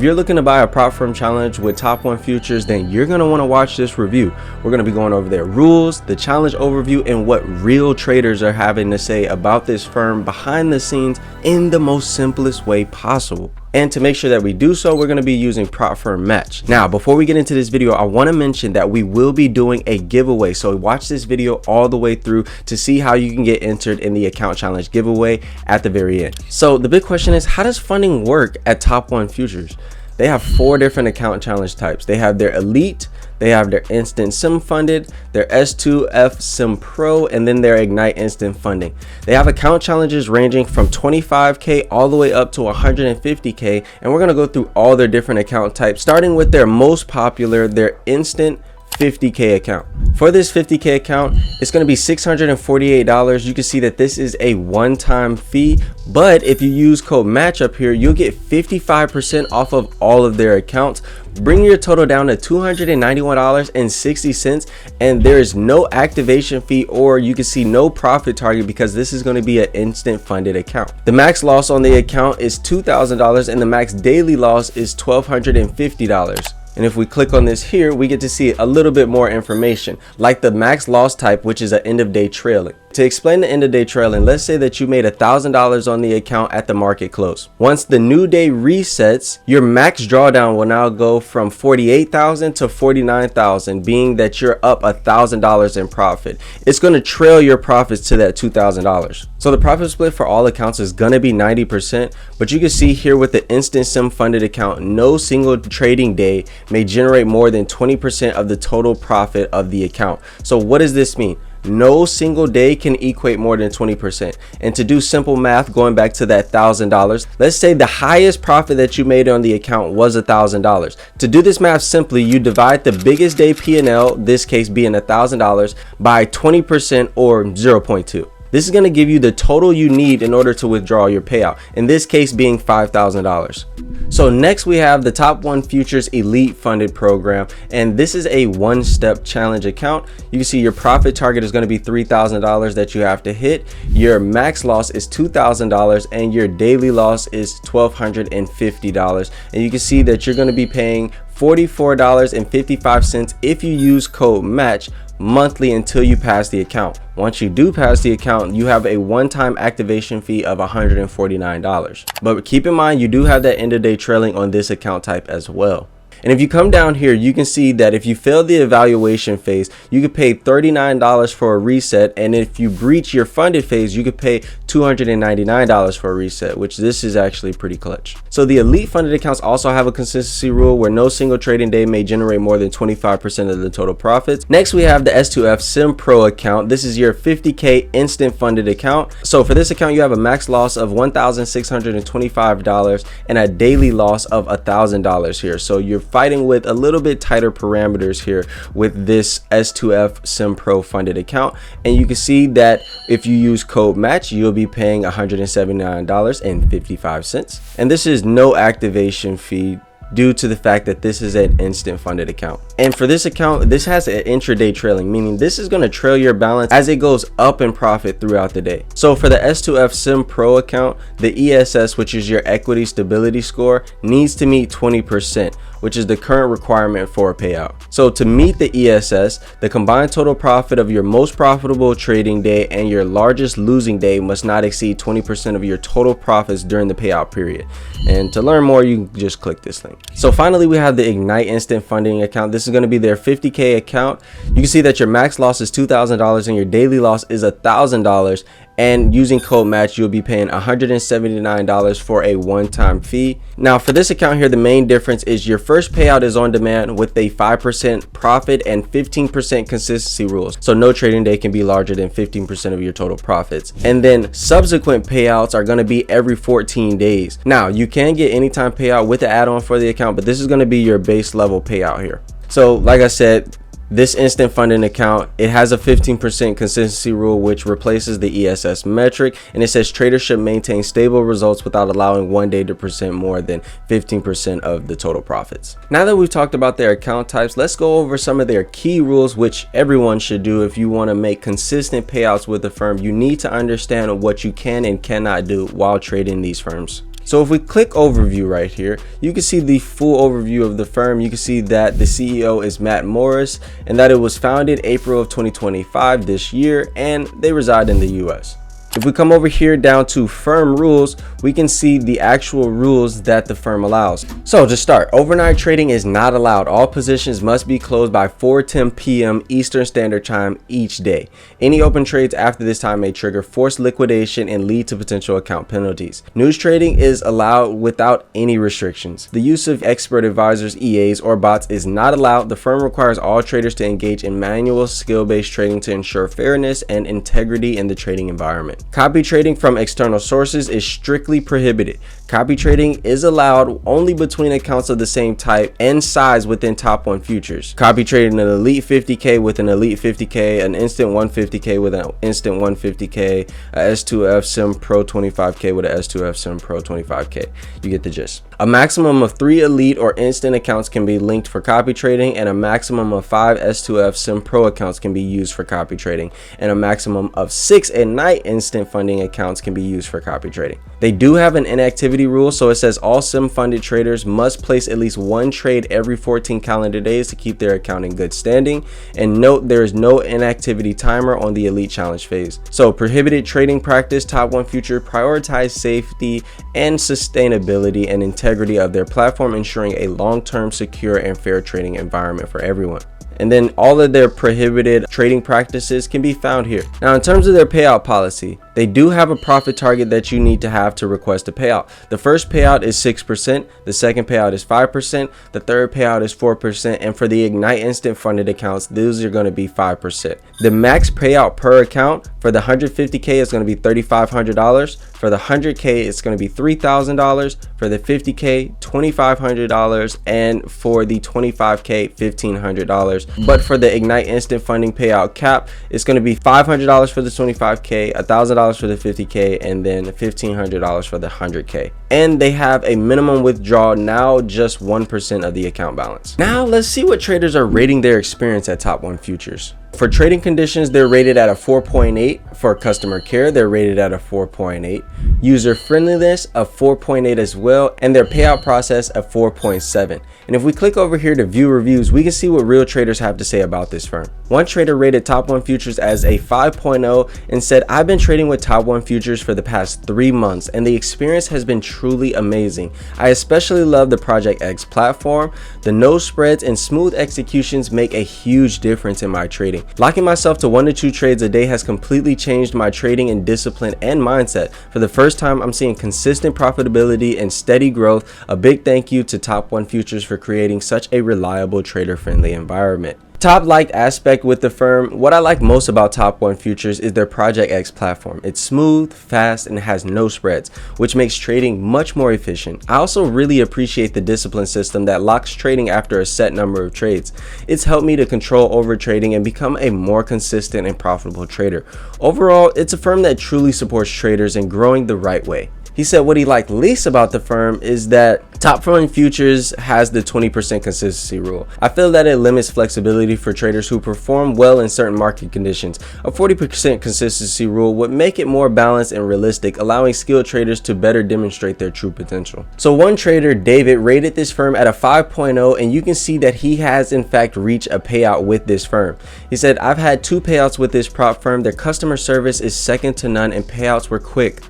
If you're looking to buy a prop firm challenge with Top 1 futures, then you're going to want to watch this review. We're going to be going over their rules, the challenge overview, and what real traders are having to say about this firm behind the scenes in the most simplest way possible. And to make sure that we do so, we're going to be using prop firm match. Now, before we get into this video, I want to mention that we will be doing a giveaway. So watch this video all the way through to see how you can get entered in the account challenge giveaway at the very end. So the big question is, how does funding work at Top 1 futures? They have 4 different account challenge types. They have their elite, they have their instant sim funded, their S2F sim pro, and then their ignite instant funding. They have account challenges ranging from 25k all the way up to 150k, and we're going to go through all their different account types, starting with their most popular, their instant 50k account. For this 50k account, it's going to be $648. You can see that this is a one-time fee, but if you use code match up here, you'll get 55% off of all of their accounts, bringing your total down to $291.60, and there is no activation fee, or you can see no profit target, because this is going to be an instant funded account. The max loss on the account is $2,000 and the max daily loss is $1,250. And if we click on this here, we get to see a little bit more information, like the max loss type, which is an end of day trailing. To explain the end of day trailing, let's say that you made $1,000 on the account at the market close. Once the new day resets, your max drawdown will now go from $48,000 to $49,000, being that you're up $1,000 in profit. It's going to trail your profits to that $2,000. So the profit split for all accounts is going to be 90%, but you can see here with the instant sim funded account, no single trading day may generate more than 20% of the total profit of the account. So what does this mean? No single day can equate more than 20%. And to do simple math, going back to that $1,000, let's say the highest profit that you made on the account was $1,000. To do this math simply, you divide the biggest day P&L, this case being $1,000, by 20% or 0.2. This is going to give you the total you need in order to withdraw your payout, in this case being $5,000. So next we have the Top 1 Futures Elite Funded Program, and this is a one-step challenge account. You can see your profit target is going to be $3,000 that you have to hit. Your max loss is $2,000 and your daily loss is $1,250. And you can see that you're going to be paying $44.55 if you use code match monthly until you pass the account. Once you do pass the account, you have a one-time activation fee of $149. But keep in mind, you do have that end of day trailing on this account type as well. And if you come down here, you can see that if you fail the evaluation phase, you could pay $39 for a reset. And if you breach your funded phase, you could pay $299 for a reset, which this is actually pretty clutch. So the elite funded accounts also have a consistency rule where no single trading day may generate more than 25% of the total profits. Next, we have the S2F Sim Pro account. This is your 50k instant funded account. So for this account, you have a max loss of $1,625 and a daily loss of $1,000 here. So you're fighting with a little bit tighter parameters here with this S2F Sim Pro funded account. And you can see that if you use code match, you'll be paying $179.55. And this is no activation fee due to the fact that this is an instant funded account. And for this account, this has an intraday trailing, meaning this is going to trail your balance as it goes up in profit throughout the day. So for the S2F Sim Pro account, the ESS, which is your equity stability score, needs to meet 20%, which is the current requirement for a payout. So to meet the ESS, the combined total profit of your most profitable trading day and your largest losing day must not exceed 20% of your total profits during the payout period. And to learn more, you can just click this link. So finally, we have the Ignite Instant Funding account. This is going to be their 50k account. You can see that your max loss is $2,000 and your daily loss is $1,000. And using code match, you'll be paying $179 for a one-time fee. Now for this account here, the main difference is your first payout is on demand with a 5% profit and 15% consistency rules. So no trading day can be larger than 15% of your total profits. And then subsequent payouts are going to be every 14 days. Now you can get anytime payout with the add-on for the account, but this is going to be your base level payout here. So like I said, this instant funding account, it has a 15% consistency rule, which replaces the ESS metric, and it says traders should maintain stable results without allowing one day to present more than 15% of the total profits. Now that we've talked about their account types, let's go over some of their key rules, which everyone should do if you want to make consistent payouts with the firm. You need to understand what you can and cannot do while trading these firms. So if we click overview right here, you can see the full overview of the firm. You can see that the CEO is Matt Morris and that it was founded April of 2025 this year, and they reside in the US. If we come over here down to firm rules, we can see the actual rules that the firm allows. So to start, overnight trading is not allowed. All positions must be closed by 4:10 p.m. Eastern Standard Time each day. Any open trades after this time may trigger forced liquidation and lead to potential account penalties. News trading is allowed without any restrictions. The use of expert advisors, EAs, or bots is not allowed. The firm requires all traders to engage in manual skill-based trading to ensure fairness and integrity in the trading environment. Copy trading from external sources is strictly prohibited. Copy trading is allowed only between accounts of the same type and size within Top 1 futures. Copy trading an Elite 50K with an Elite 50K, an Instant 150K with an Instant 150K, a S2F Sim Pro 25K with a S2F Sim Pro 25K. You get the gist. A maximum of 3 Elite or Instant accounts can be linked for copy trading, and a maximum of 5 S2F Sim Pro accounts can be used for copy trading, and a maximum of 6 Ignite Instant funding accounts can be used for copy trading. They do have an inactivity rule, so it says all sim funded traders must place at least 1 trade every 14 calendar days to keep their account in good standing. And note, there is no inactivity timer on the Elite Challenge phase. So prohibited trading practice. Top 1 Future prioritize safety and sustainability and integrity of their platform, ensuring a long-term, secure, and fair trading environment for everyone. And then all of their prohibited trading practices can be found here. Now, in terms of their payout policy, they do have a profit target that you need to have to request a payout. The first payout is 6%, the second payout is 5%, the third payout is 4%, and for the Ignite Instant funded accounts, those are going to be 5%. The max payout per account for the 150K is going to be $3,500. For the 100K, it's going to be $3,000. For the 50K, $2,500, and for the 25K, $1,500. But for the Ignite Instant funding payout cap, it's going to be $500 for the 25K, $1,000 for the 50K, and then $1,500 for the 100K. And they have a minimum withdrawal, now just 1% of the account balance. Now let's see what traders are rating their experience at Top 1 Futures. For trading conditions, they're rated at a 4.8. For customer care, they're rated at a 4.8. User friendliness, a 4.8 as well, and their payout process, a 4.7. And if we click over here to view reviews, we can see what real traders have to say about this firm. One trader rated Top 1 Futures as a 5.0 and said, "I've been trading with Top 1 Futures for the past 3 months and the experience has been truly amazing. I especially love the Project X platform. The no spreads and smooth executions make a huge difference in my trading. Locking myself to 1 to 2 trades a day has completely changed my trading and discipline and mindset. For the first time, I'm seeing consistent profitability and steady growth. A big thank you to Top 1 Futures for creating such a reliable, trader-friendly environment." Top liked aspect with the firm. What I like most about Top 1 Futures is their Project X platform. It's smooth, fast, and has no spreads, which makes trading much more efficient. I also really appreciate the discipline system that locks trading after a set number of trades. It's helped me to control over trading and become a more consistent and profitable trader. Overall, it's a firm that truly supports traders in growing the right way. He said what he liked least about the firm is that Top 1 Futures has the 20% consistency rule. I feel that it limits flexibility for traders who perform well in certain market conditions. A 40% consistency rule would make it more balanced and realistic, allowing skilled traders to better demonstrate their true potential. So one trader, David, rated this firm at a 5.0, and you can see that he has in fact reached a payout with this firm. He said, "I've had 2 payouts with this prop firm. Their customer service is second to none and payouts were quick.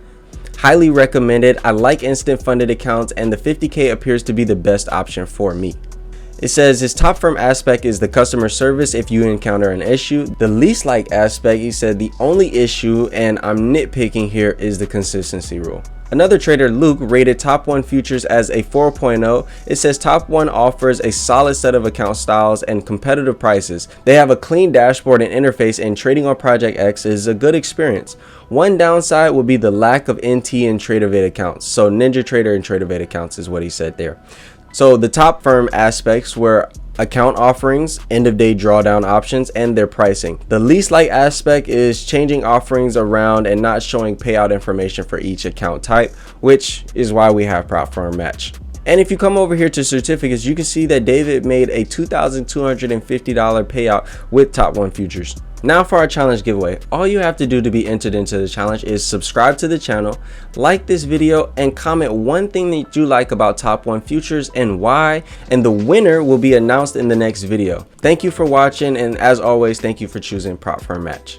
Highly recommended. I like instant funded accounts and the 50K appears to be the best option for me." It says his top firm aspect is the customer service if you encounter an issue. The least liked aspect, he said the only issue, and I'm nitpicking here, is the consistency rule. Another trader, Luke, rated Top 1 Futures as a 4.0. It says Top 1 offers a solid set of account styles and competitive prices. They have a clean dashboard and interface, and trading on Project X is a good experience. One downside would be the lack of NT and TraderVate accounts. So NinjaTrader and TraderVate accounts is what he said there. So the top firm aspects were account offerings, end of day drawdown options, and their pricing. The least liked aspect is changing offerings around and not showing payout information for each account type, which is why we have prop firm match. And if you come over here to certificates, you can see that David made a $2,250 payout with Top 1 Futures. Now for our challenge giveaway. All you have to do to be entered into the challenge is subscribe to the channel, like this video, and comment one thing that you like about Top 1 Futures and why, and the winner will be announced in the next video. Thank you for watching, and as always, thank you for choosing Prop Firm Match.